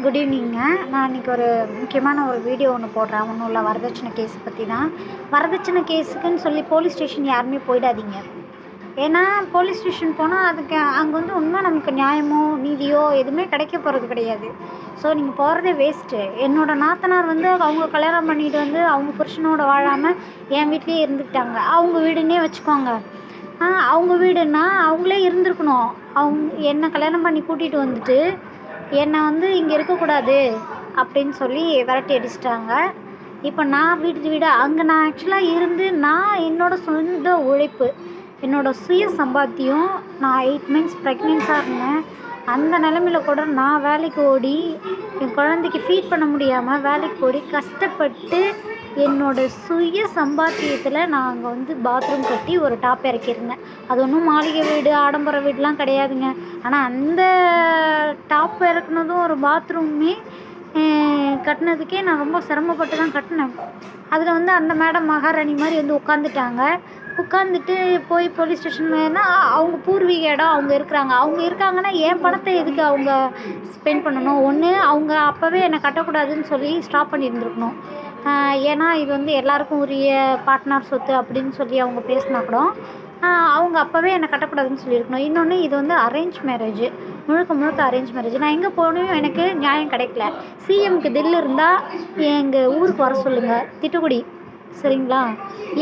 Good evening. நான் இன்றைக்கி ஒரு முக்கியமான ஒரு வீடியோ ஒன்று போடுறேன். ஒன்றும் இல்லை, வரதட்சணை கேஸ் பற்றி தான். வரதட்சணை கேஸுக்குன்னு சொல்லி போலீஸ் ஸ்டேஷன் யாருமே போயிடாதீங்க. ஏன்னா போலீஸ் ஸ்டேஷன் போனால் அதுக்கு அங்கே வந்து உண்மை நமக்கு நியாயமோ நீதியோ எதுவுமே கிடைக்க போகிறது கிடையாது. ஸோ நீங்கள் போகிறதே வேஸ்ட்டு. என்னோடய நாத்தனார் வந்து அவங்க கல்யாணம் பண்ணிட்டு வந்து அவங்க புருஷனோட வாழாமல் என் வீட்லேயே இருந்துக்கிட்டாங்க. அவங்க வீடுன்னே வச்சுக்கோங்க. அவங்க வீடுன்னா அவங்களே இருந்திருக்கணும். என்னை கல்யாணம் பண்ணி கூட்டிகிட்டு வந்துட்டு என்னை வந்து இங்கே இருக்கக்கூடாது அப்படின்னு சொல்லி விரட்டி அடிச்சிட்டாங்க. இப்போ நான் வீடு அங்கே நான் ஆக்சுவலாக இருந்து நான் என்னோடய சொந்த உழைப்பு, என்னோடய சுய சம்பாத்தியம், நான் 8 months ப்ரெக்னென்ஸாக இருந்தேன். அந்த நிலமையில கூட நான் வேலைக்கு ஓடி என் குழந்தைக்கு ஃபீட் பண்ண முடியாமல் வேலைக்கு ஓடி கஷ்டப்பட்டு என்னோடய சுய சம்பாத்தியத்தில் நான் அங்கே வந்து பாத்ரூம் கட்டி ஒரு டாப் இறக்கியிருந்தேன். அது ஒன்றும் மாளிகை வீடு ஆடம்பர வீடுலாம் கிடையாதுங்க. ஆனால் அந்த டாப் இறக்குனதும் ஒரு பாத்ரூமே கட்டினதுக்கே நான் ரொம்ப சிரமப்பட்டு தான் கட்டினேன். அதில் வந்து அந்த மேடம் மகாராணி மாதிரி வந்து உட்காந்துட்டு போய் போலீஸ் ஸ்டேஷன் வேணா அவங்க பூர்வீக இடம் அவங்க இருக்காங்கன்னா என் பணத்தை எதுக்கு அவங்க ஸ்பெண்ட் பண்ணணும்? ஒன்று அவங்க அப்போவே என்னை கட்டக்கூடாதுன்னு சொல்லி ஸ்டாப் பண்ணியிருந்துருக்கணும். ஏன்னா இது வந்து எல்லாருக்கும் உரிய பார்ட்னர் சொத்து அப்படின்னு சொல்லி அவங்க பேசினா கூட அவங்க அப்போவே என்னை கட்டக்கூடாதுன்னு சொல்லியிருக்கணும். இன்னொன்று இது வந்து அரேஞ்ச் மேரேஜ், முழுக்க அரேஞ்ச் மேரேஜ். நான் எங்கே போகணும் எனக்கு நியாயம் கிடைக்கல. சிஎம்க்கு தில் இருந்தால் எங்கள் ஊருக்கு வர சொல்லுங்கள், திட்டுக்குடி, சரிங்களா?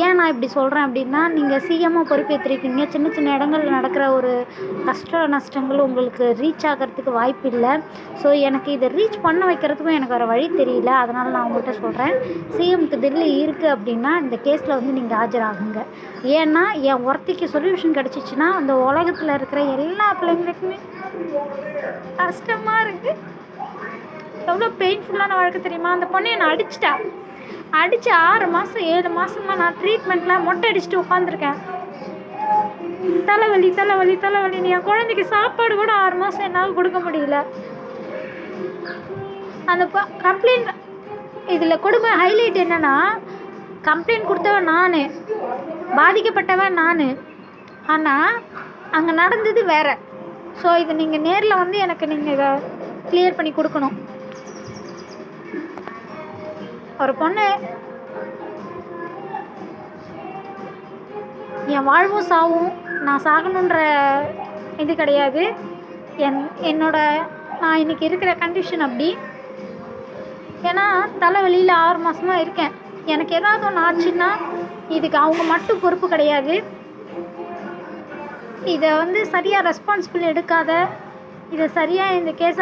ஏன் நான் இப்படி சொல்கிறேன் அப்படின்னா, நீங்கள் சிஎம்மாக பொறுப்பேற்றிருக்கீங்க. சின்ன இடங்களில் நடக்கிற ஒரு கஷ்ட நஷ்டங்கள் உங்களுக்கு ரீச் ஆகிறதுக்கு வாய்ப்பு இல்லை. ஸோ எனக்கு இதை ரீச் பண்ண வைக்கிறதுக்கும் எனக்கு வேறு வழி தெரியல. அதனால் நான் உங்கள்கிட்ட சொல்கிறேன், சிஎம்க்கு தில்லி இருக்குது அப்படின்னா இந்த கேஸில் வந்து நீங்கள் ஆஜராகுங்க. ஏன்னா என் ஒருத்திக்கு சொல்யூஷன் கிடச்சிச்சின்னா அந்த உலகத்தில் இருக்கிற எல்லா பிள்ளைங்களுக்குமே கஷ்டமாக இருக்குது. எவ்வளோ பெயின்ஃபுல்லான வாழ்க்கை தெரியுமா? அந்த பொண்ணை என்னை அடித்து 6 மாதம் 7 மாதமாக நான் ட்ரீட்மெண்ட்டில் மொட்டை அடிச்சுட்டு உட்காந்துருக்கேன். தலைவலி. என் குழந்தைக்கு சாப்பாடு கூட 6 மாதம் என்னால் கொடுக்க முடியல. அந்த கம்ப்ளைண்ட் இதில் கொடுமை ஹைலைட் என்னென்னா, கம்ப்ளைண்ட் கொடுத்தவன் நான், பாதிக்கப்பட்டவன் நான், ஆனால் அங்கே நடந்தது வேறு. ஸோ இது நீங்கள் நேரில் வந்து எனக்கு நீங்கள் இதை கிளியர் பண்ணி கொடுக்கணும். ஒரு பொண்ணு என் வாழ்வும் சாவும், நான் சாகணுன்ற இது கிடையாது. நான் இன்றைக்கி இருக்கிற கண்டிஷன் அப்படி. ஏன்னா தலைவலியில் 6 மாதமாக இருக்கேன். எனக்கு ஏதாவது ஒன்று ஆச்சுன்னா இதுக்கு அவங்க மட்டும் பொறுப்பு கிடையாது. இதை வந்து சரியாக ரெஸ்பான்சிபிள் எடுக்காத, இதை சரியாக இந்த கேஸை